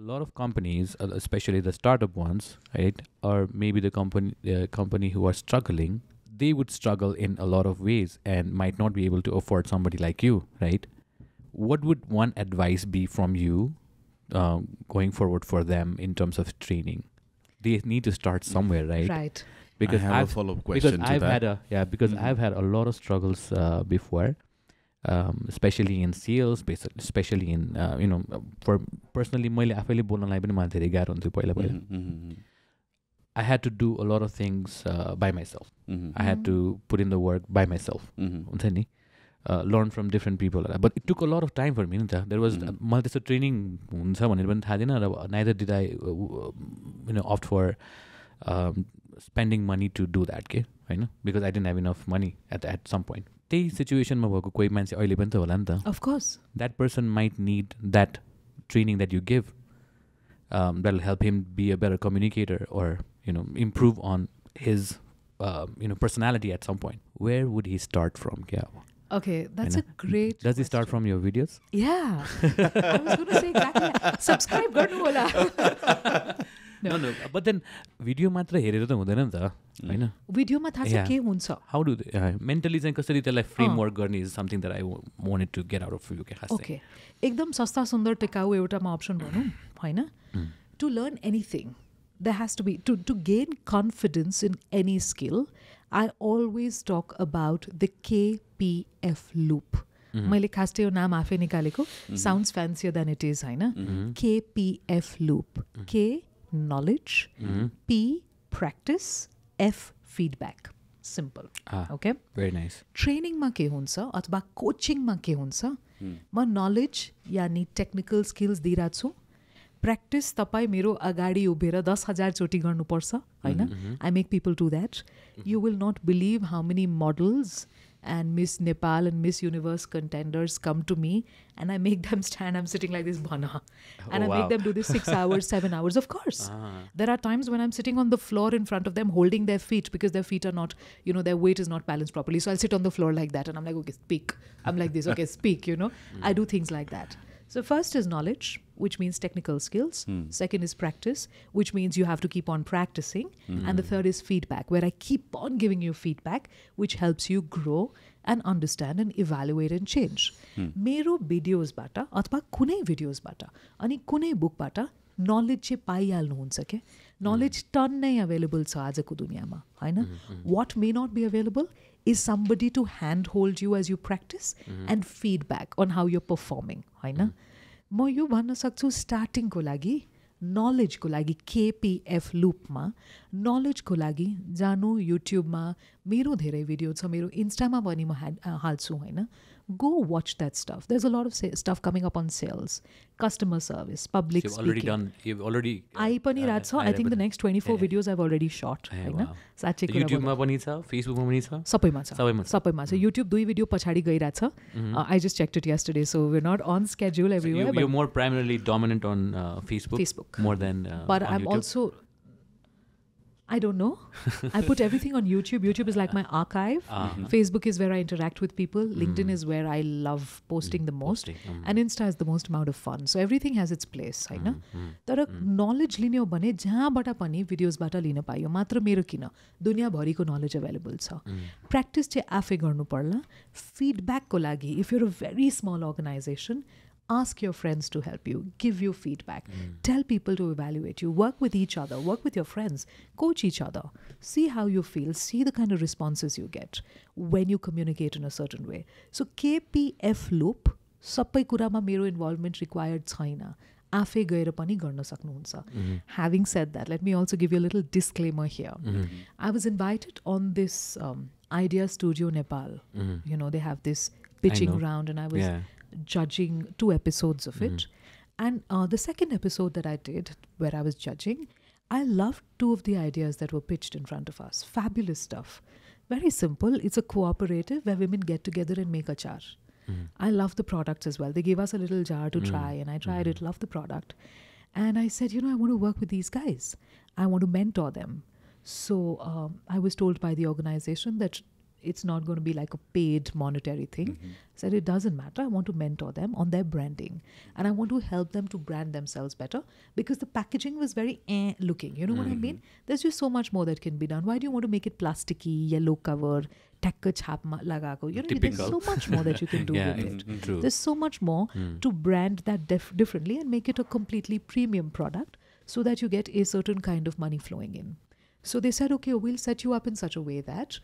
lot of companies, especially the startup ones, right, or maybe the company who are struggling, they would struggle in a lot of ways and might not be able to afford somebody like you, right? What would one advice be from you going forward for them in terms of training? They need to start somewhere, right? Right. Because I have a follow-up question to that. I've had a lot of struggles before, especially in sales, especially in for personally, मैले आफैले बोल्नलाई पनि मलाई धेरै गाह्रो हुन्थ्यो पहिला. I had to do a lot of things by myself. I had to put in the work by myself. हुन्छ नि, learn from different people. But it took a lot of time for me. There was मलाई त्यस्तो training हुन्छ भनेर पनि थाहा थिएन र neither did I opt for spending money to do that, होइन, because I didn't have enough money at some point. त्यही सिचुएसनमा भएको कोही मान्छे अहिले पनि त होला नि त. Of course. That person might need that training that you give. That'll help him be a better communicator or improve on his personality at some point. Where would he start from? Okay, that's a great Does he start from your videos? Yeah. I was going to say exactly that. Subscribe garnu hola. No. But then video matra हेरेर त हुँदैन नि त, हैन? भिडियोमा थाहा छ के हुन्छ. How do they mentally चाहिँ कसरी त्यसलाई framework गर्ने is something that I wanted to get out of you के खास. Okay. एकदम सस्ता सुन्दर टिकाउ एउटामा अप्सन भनौँ, हैन? To learn anything, there has to be to gain confidence in any skill. I always talk about the KPF loop. मैले खास त्यो नाम आफै निकालेको. Sounds fancier than it is, Hahn? KPF loop. K knowledge, P practice, F feedback. Simple. Okay? Very nice. Training मा के हुन्छ अथवा कोचिङ मा के हुन्छ, म knowledge यानी technical skills दिइरहेको छु. Practice तपाईँ मेरो अगाडि उभिएर 10,000 चोटि गर्नुपर्छ, हैन? I make people do that. You will not believe how many models and Miss Nepal and Miss Universe contenders come to me and I make them stand. I'm sitting like this, bhana. And I make them do this 6 hours, 7 hours. Of course. There are times when I'm sitting on the floor in front of them holding their feet because their feet are not, their weight is not balanced properly. So I'll sit on the floor like that and I'm like, okay, speak. I'm like this, okay, speak, I do things like that. So first is knowledge, which means technical skills. Second is practice, which means you have to keep on practicing. And the third is feedback, where I keep on giving you feedback, which helps you grow and understand and evaluate and change. मेरो videos bata, अथवा कुनै videos bata, अनि कुनै book bata, knowledge चाहिँ पाइहाल्नुहुन्छ के. Knowledge ton नै available छ आजको दुनियाँमा, हैन? What may not be available is somebody to handhold you as you practice and feedback on how you're performing, हैन? म यो भन्न सक्छु starting को लागि, knowledge को लागि KPF loop मा, knowledge को लागि जानु YouTube मा, मेरो धेरै भिडियो छ, मेरो इन्स्टामा पनि म हाल्छु, हैन? Go watch that stuff. There's a lot of stuff coming up on sales, customer service, public speaking. You've already I पनि रात छ. I think the next 24 videos I've already shot, हैन? साच्चै कुरा YouTube मा पनि छ, Facebook मा पनि छ, सबैमा छ. सबैमा छ. YouTube 2 भिडियो पछाडी गइराछ. I just checked it yesterday, so we're not on schedule everywhere. So you're more primarily dominant on Facebook more than but on I'm YouTube. also, I don't know. I put everything on YouTube. YouTube is like my archive. Facebook is where I interact with people. LinkedIn is where I love posting the most. And Insta is the most amount of fun. So everything has its place, हैन? तर knowledge लिने हो भने जहाँबाट पनि भिडियोजबाट लिन पाइयो. मात्र मेरो किन? दुनियाँभरिको knowledge available छ. Practice चाहिँ आफै गर्नु पर्ला. Feedback को लागि, if you're a very small organization, ask your friends to help you, give you feedback, tell people to evaluate you, work with each other, work with your friends, coach each other, see how you feel, see the kind of responses you get when you communicate in a certain way. So KPF loop, सबै कुरामा मेरो involvement required छैन. आफै गएर पनि गर्न सक्नुहुन्छ. Having said that, let me also give you a little disclaimer here. I was invited on this Idea Studio Nepal. They have this pitching round and I was judging 2 episodes of it. And the second episode that I did, where I was judging, I loved 2 of the ideas that were pitched in front of us. Fabulous stuff. Very simple. It's a cooperative where women get together and make achar. I love the products as well. They gave us a little jar to try and I tried it, loved the product. And I said, I want to work with these guys. I want to mentor them. So I was told by the organization that it's not going to be like a paid monetary thing. Said it doesn't matter. I want to mentor them on their branding, and I want to help them to brand themselves better, because the packaging was very looking. You know what I mean? There's just so much more that can be done. Why do you want to make it plasticky, yellow cover, takka chhap lagago? You know, there's so much more that you can do with it. True. There's so much more to brand that differently and make it a completely premium product, so that you get a certain kind of money flowing in. So they said, okay, we'll set you up in such a way that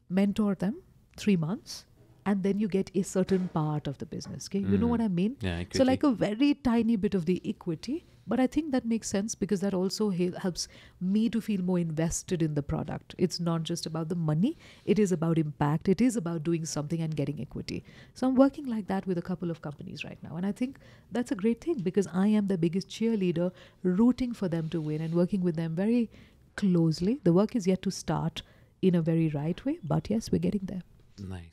mentor them 3 months, and then you get a certain part of the business. Okay? You know what I mean? Yeah, so like a very tiny bit of the equity, but I think that makes sense, because that also helps me to feel more invested in the product. It's not just about the money. It is about impact. It is about doing something and getting equity. So I'm working like that with a couple of companies right now. And I think that's a great thing, because I am the biggest cheerleader, rooting for them to win and working with them very closely. The work is yet to start in a very right way, but yes, we're getting there. Nice.